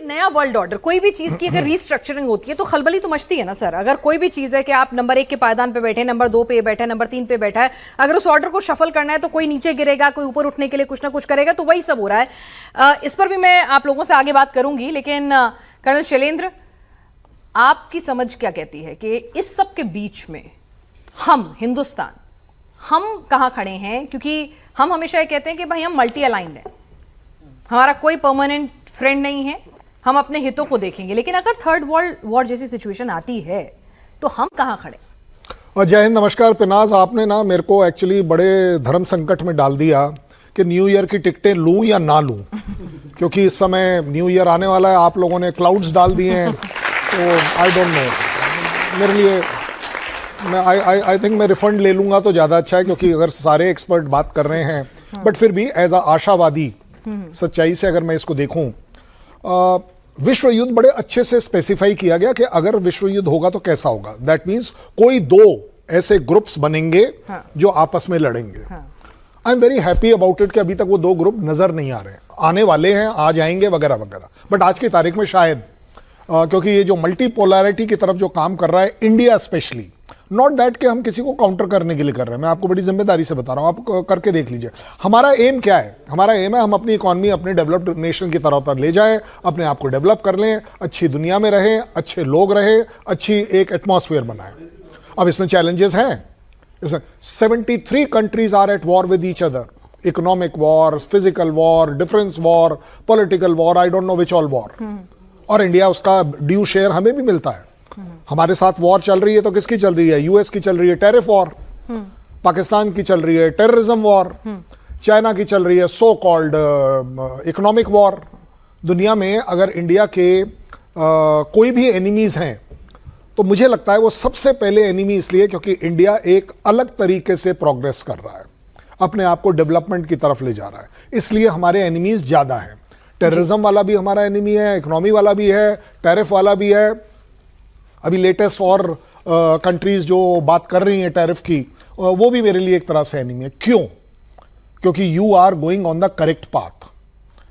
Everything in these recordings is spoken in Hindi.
नया वर्ल्ड ऑर्डर, कोई भी चीज की अगर रीस्ट्रक्चरिंग होती है तो खलबली तो मचती है ना सर। अगर कोई भी चीज है कि आप नंबर 1 के पायदान पे बैठे, नंबर 2 पे बैठा है, नंबर 3 पे बैठा है, अगर उस ऑर्डर को शफल करना है तो कोई नीचे गिरेगा, कोई ऊपर उठने के लिए कुछ ना कुछ करेगा, तो वही सब हो रहा है। इस पर भी मैं आप लोगों से आगे बात करूंगी, लेकिन कर्नल शैलेंद्र, आपकी समझ क्या कहती है कि इस सब के बीच में हम हिंदुस्तान, हम कहां खड़े हैं? क्योंकि हम हमेशा ये कहते हैं कि भाई हम मल्टी अलाइंड हैं, हमारा कोई परमानेंट फ्रेंड नहीं है, हम अपने हितों को देखेंगे, लेकिन अगर थर्ड वर्ल्ड वॉर जैसी सिचुएशन आती है तो हम कहां खड़े? और जय हिंद, नमस्कार पिनाज। आपने ना मेरे को एक्चुअली बड़े धर्म संकट में डाल दिया कि न्यू ईयर की टिकटें लूं या ना लूं, क्योंकि इस समय न्यू ईयर आने वाला है, आप लोगों ने क्लाउड्स डाल दिए हैं, तो आई डोंट नो, मेरे लिए मैं आई थिंक मैं रिफंड ले लूंगा तो ज़्यादा अच्छा है, क्योंकि अगर सारे एक्सपर्ट बात कर रहे हैं, बट फिर भी एज अ आशावादी सच्चाई से अगर मैं इसको देखूं, विश्व युद्ध बड़े अच्छे से स्पेसिफाई किया गया कि अगर विश्व युद्ध होगा तो कैसा होगा। दैट मीन्स कोई दो ऐसे ग्रुप्स बनेंगे जो आपस में लड़ेंगे। I am very happy about it कि अभी तक वो दो ग्रुप नजर नहीं आ रहे हैं, आने वाले हैं, आ जाएंगे वगैरह वगैरह, बट आज की तारीख में शायद क्योंकि ये जो मल्टीपोलैरिटी की तरफ जो काम कर रहा है इंडिया स्पेशली, नॉट दैट कि हम किसी को काउंटर करने के लिए कर रहे हैं, मैं आपको बड़ी जिम्मेदारी से बता रहा हूं, आप करके देख लीजिए। हमारा एम क्या है? हमारा एम है हम अपनी इकॉनमी अपने डेवलप्ड नेशन की तरफ पर ले जाएं, अपने आप को डेवलप कर लें, अच्छी दुनिया में रहें, अच्छे लोग रहें, अच्छी एक एटमॉस्फेयर बनाएं। अब इसमें चैलेंजेस हैं, इसमें 73 countries are at war with each other, economic war, physical war, difference war, political war, I don't know which all war, और इंडिया उसका ड्यू शेयर हमें भी मिलता है। हमारे साथ वॉर चल रही है तो किसकी चल रही है? यूएस की चल रही है, टैरिफ वॉर, पाकिस्तान की चल रही है, टेररिज्म वॉर, चाइना की चल रही है, सो कॉल्ड इकोनॉमिक वॉर। दुनिया में अगर इंडिया के कोई भी एनिमीज हैं तो मुझे लगता है वो सबसे पहले एनिमी इसलिए क्योंकि इंडिया एक अलग तरीके से प्रोग्रेस कर रहा है, अपने आप को डेवलपमेंट की तरफ ले जा रहा है, इसलिए हमारे एनिमीज ज्यादा हैं। टेररिज्म वाला भी हमारा एनिमी है, इकोनॉमी वाला भी है, टैरिफ वाला भी है। अभी लेटेस्ट और कंट्रीज जो बात कर रही हैं टैरिफ की, वो भी मेरे लिए एक तरह से एनिमी है। क्यों? क्योंकि you are going on the correct path.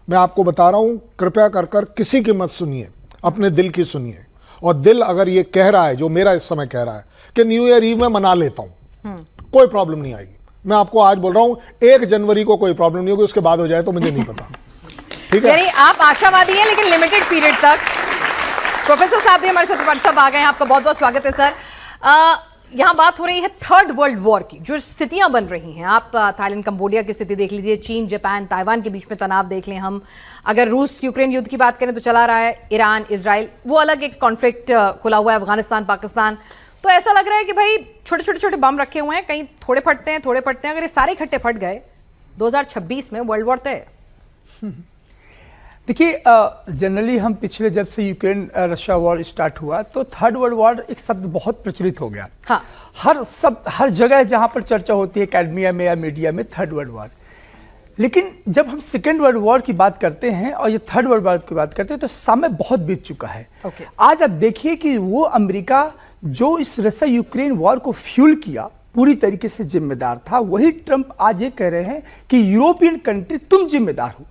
मैं आपको बता रहा हूं, कृपया कर कर किसी की मत सुनिए, अपने दिल की सुनिए। और दिल अगर ये कह रहा है, जो मेरा इस समय कह रहा है कि न्यू ईयर ईव में मना लेता हूं, कोई प्रॉब्लम नहीं आएगी। मैं आपको आज बोल रहा हूं 1 जनवरी को कोई प्रॉब्लम नहीं होगी, उसके बाद हो जाए तो मुझे नहीं पता। ठीक है, यानी आप आशावादी हैं लेकिन लिमिटेड पीरियड तक। प्रोफेसर साहब भी हमारे साथ व्हाट्सएप आ गए हैं, आपका बहुत बहुत स्वागत है सर। यहाँ बात हो रही है थर्ड वर्ल्ड वॉर की, जो स्थितियां बन रही हैं। आप थाईलैंड, कंबोडिया की स्थिति देख लीजिए, चीन, जापान, ताइवान के बीच में तनाव देख लें हम, अगर रूस यूक्रेन युद्ध की बात करें तो चला रहा है, ईरान, इजराइल, वो अलग एक कॉन्फ्लिक्ट खुला हुआ है, अफगानिस्तान, पाकिस्तान। तो ऐसा लग रहा है कि भाई छोटे छोटे छोटे बम रखे हुए हैं, कहीं थोड़े फटते हैं, थोड़े फटते हैं। अगर ये सारे इकट्ठे फट गए 2026 में वर्ल्ड वॉर तय। देखिए, जनरली हम पिछले जब से यूक्रेन रशिया वॉर स्टार्ट हुआ तो थर्ड वर्ल्ड वॉर एक शब्द बहुत प्रचलित हो गया। हाँ। हर जगह जहां पर चर्चा होती है एकेडमिया में या मीडिया में, थर्ड वर्ल्ड वॉर। लेकिन जब हम सेकेंड वर्ल्ड वॉर की बात करते हैं और ये थर्ड वर्ल्ड वॉर की बात करते हैं तो समय बहुत बीत चुका है। आज आप देखिए कि वो अमेरिका जो इस रशिया यूक्रेन वॉर को फ्यूल किया, पूरी तरीके से जिम्मेदार था, वही ट्रंप आज ये कह रहे हैं कि यूरोपियन कंट्री तुम जिम्मेदार हो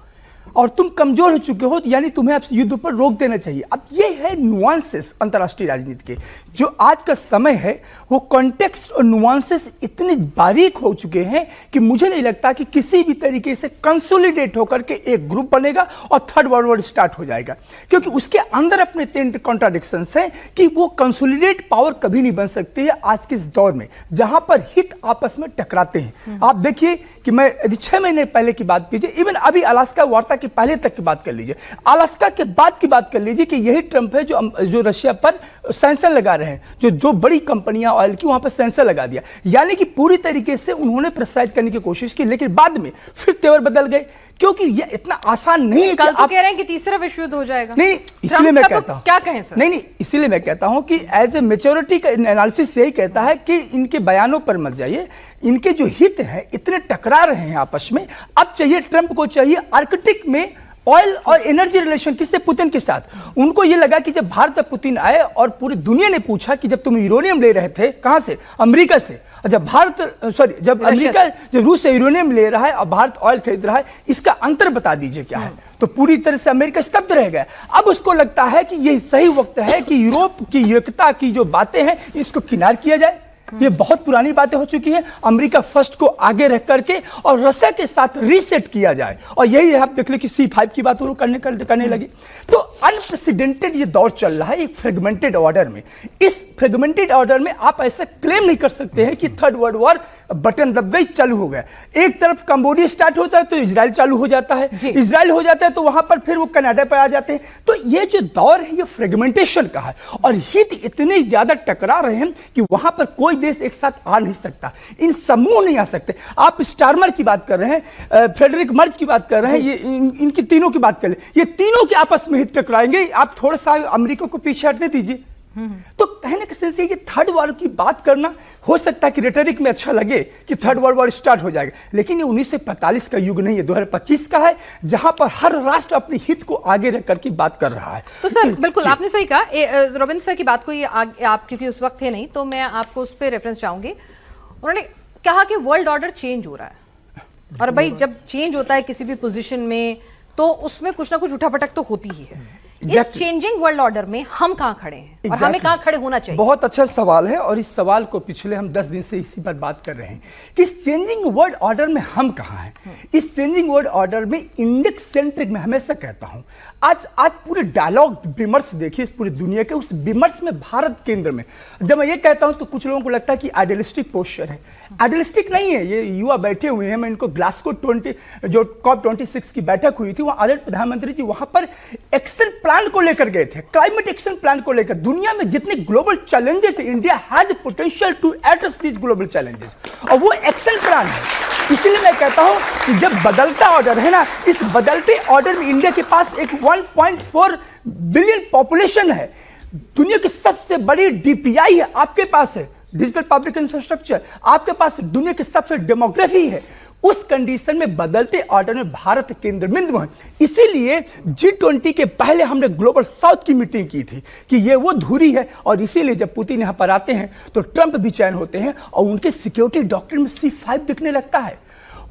और तुम कमजोर हो चुके हो, यानी तुम्हें अब युद्ध पर रोक देना चाहिए। अब ये है नुआंसेस अंतर्राष्ट्रीय राजनीति के, जो आज का समय है वो कॉन्टेक्स्ट और नुआंसेस इतने बारीक हो चुके हैं कि मुझे नहीं लगता कि किसी भी तरीके से कंसोलिडेट होकर के एक ग्रुप बनेगा और थर्ड वर्ल्ड वॉर स्टार्ट हो जाएगा, क्योंकि उसके अंदर अपने 3 कॉन्ट्राडिक्शंस हैं कि वो कंसोलिडेट पावर कभी नहीं बन सकती है आज के इस दौर में, जहां पर हित आपस में टकराते हैं। आप देखिए कि मैं यदि 6 महीने पहले की बात कीजिए, इवन अभी अलास्का वार्ता के पहले तक की बात कर लीजिए, अलास्का के बाद की बात कर लीजिए, कि यही ट्रंप है जो रशिया पर सैंक्शन लगा रहे हैं, जो बड़ी कंपनियां ऑयल की वहां पर सैंक्शन लगा दिया, यानी कि पूरी तरीके से उन्होंने प्रेशराइज करने की कोशिश की, लेकिन बाद में फिर तेवर बदल गए, क्योंकि ये इतना आसान नहीं है। कल तो कह रहे हैं कि तीसरा विश्व युद्ध हो जाएगा। नहीं, इसलिए मैं कहता हूं, क्या कहें सर? नहीं, इसीलिए मैं कहता हूं कि एज ए मेच्योरिटी का एनालिसिस यही कहता है कि इनके बयानों पर मत जाइए, इनके जो हित हैं इतने टकरा रहे हैं आपस में। अब चाहिए ट्रंप को चाहिए आर्कटिक में ऑयल और एनर्जी रिलेशन किससे? पुतिन के साथ। उनको ये लगा कि जब भारत में पुतिन आए और पूरी दुनिया ने पूछा कि जब तुम यूरेनियम ले रहे थे कहां से? अमेरिका से, और जब जब अमेरिका जब रूस से यूरेनियम ले रहा है और भारत ऑयल खरीद रहा है, इसका अंतर बता दीजिए क्या है? तो पूरी तरह से अमेरिका स्तब्ध रह गया। अब उसको लगता है कि यही सही वक्त है कि यूरोप की एकता की जो बातें हैं इसको किनार किया जाए। ये बहुत पुरानी बातें हो चुकी है। अमेरिका फर्स्ट को आगे रख करके और रशिया के साथ रीसेट किया जाए, और यही आप देख लो कि C5 की बात वो करने लगी। तो अनप्रेसिडेंटेड ये दौर चल रहा है एक फ्रेगमेंटेड ऑर्डर में। इस फ्रेगमेंटेड ऑर्डर में आप ऐसा क्लेम नहीं कर सकते हैं कि थर्ड वर्ल्ड वॉर बटन दब गई, चालू हो गया। एक तरफ कंबोडिया स्टार्ट होता है तो इजराइल चालू हो जाता है, इजराइल हो जाता है तो वहां पर फिर वो कनाडा पर आ जाते हैं। तो ये जो दौर है ये फ्रेगमेंटेशन का है, और हित इतने ज्यादा टकरा रहे हैं कि वहां पर कोई देश एक साथ आ नहीं सकता, इन समूह नहीं आ सकते। आप स्टारमर की बात कर रहे हैं, फ्रेडरिक मर्ज की बात कर रहे हैं, ये इनकी तीनों की बात कर ले, ये तीनों के आपस में हित टकराएंगे। आप थोड़ा सा अमेरिका को पीछे हटने दीजिए। तो कहने का सेंस ये थर्ड वॉर की बात करना हो सकता है कि रेटरिक में अच्छा लगे कि थर्ड वर्ल्ड वॉर स्टार्ट हो जाएगा, लेकिन ये 1945 का युग नहीं है, 2025 का है, जहां पर हर राष्ट्र अपने हित को आगे रख करके बात कर रहा है। तो सर बिल्कुल आपने सही कहा। रविंद्र सर की बात को ये आप क्योंकि उस वक्त थे नहीं, तो मैं आपको उस पर रेफरेंस चाहूंगी। उन्होंने कहा कि वर्ल्ड ऑर्डर चेंज हो रहा है, और भाई जब चेंज होता है किसी भी पोजीशन में तो उसमें कुछ ना कुछ उठापटक तो होती ही है। इस चेंजिंग वर्ल्ड ऑर्डर में हम कहां खड़े हैं और हमें कहां खड़े होना चाहिए? बहुत अच्छा सवाल है, और इस सवाल को पिछले हम 10 दिन से इसी पर बात कर रहे हैं कि इस चेंजिंग वर्ल्ड ऑर्डर में हम कहां हैं। इस चेंजिंग वर्ल्ड ऑर्डर में इंडेक्स सेंट्रिक, मैं हमेशा कहता हूं, आज पूरे डायलॉग विमर्श देखिए पूरी दुनिया के, उस विमर्श में भारत केंद्र में। जब मैं ये कहता हूं तो कुछ लोगों को लगता है कि आइडियलिस्टिक पोस्चर है। आइडियलिस्टिक नहीं है, ये युवा बैठे हुए हैं। मैं इनको ग्लासगो जो COP26 की बैठक हुई थी, वहां आदरणीय प्रधानमंत्री जी वहां पर एक्शन प्लान को लेकर गए थे, क्लाइमेट एक्शन प्लान को लेकर। दुनिया में जितने ग्लोबल चैलेंजेस है, India has potential to address these global challenges, और वो एक्शन प्लान है। इसलिए मैं कहता हूं कि जब बदलता ऑर्डर है ना, इस बदलते ऑर्डर में इंडिया के पास एक 1.4 बिलियन पॉपुलेशन है, दुनिया की सबसे बड़ी DPI है आपके पास है, डिजिटल पब्लिक इंफ्रास्ट्रक्चर आपके पास, दुनिया की सबसे डेमोग्राफी है। उस कंडीशन में बदलते ऑर्डर में भारत केंद्र बिंदु है। इसीलिए G20 के पहले हमने ग्लोबल साउथ की मीटिंग की थी कि ये वो धुरी है, और इसीलिए जब पुतिन यहां पर आते हैं तो ट्रंप भी चयन होते हैं, और उनके सिक्योरिटी डॉक्ट्रिन में C5 दिखने लगता है।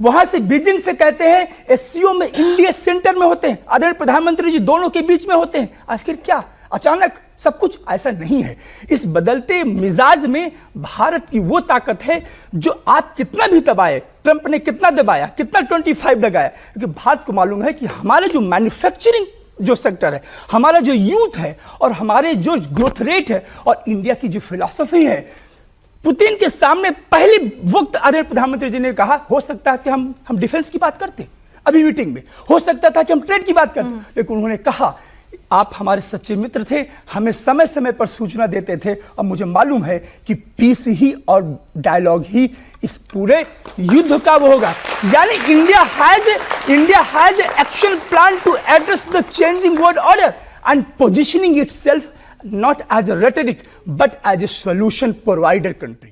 वहां से बीजिंग से कहते हैं SCO में इंडिया सेंटर में होते हैं, आदरणीय प्रधानमंत्री जी दोनों के बीच में होते हैं। आखिर क्या अचानक सब कुछ? ऐसा नहीं है। इस बदलते मिजाज में भारत की वो ताकत है जो आप कितना भी दबाए, ट्रंप ने कितना दबाया, कितना 25 लगाया, क्योंकि भारत को मालूम है कि हमारे जो मैन्युफैक्चरिंग जो सेक्टर है, हमारा जो यूथ है, और हमारे जो ग्रोथ रेट है, और इंडिया की जो फिलॉसफी है, पुतिन के सामने पहले वक्त आदरणीय प्रधानमंत्री जी ने कहा हो सकता है कि हम डिफेंस की बात करते, अभी मीटिंग में हो सकता था कि हम ट्रेड की बात करते, लेकिन उन्होंने कहा आप हमारे सच्चे मित्र थे, हमें समय समय पर सूचना देते थे, और मुझे मालूम है कि पीस ही और डायलॉग ही इस पूरे युद्ध का वो होगा। यानी India has action plan to address the changing world order and positioning itself not as a rhetoric but as a solution provider country.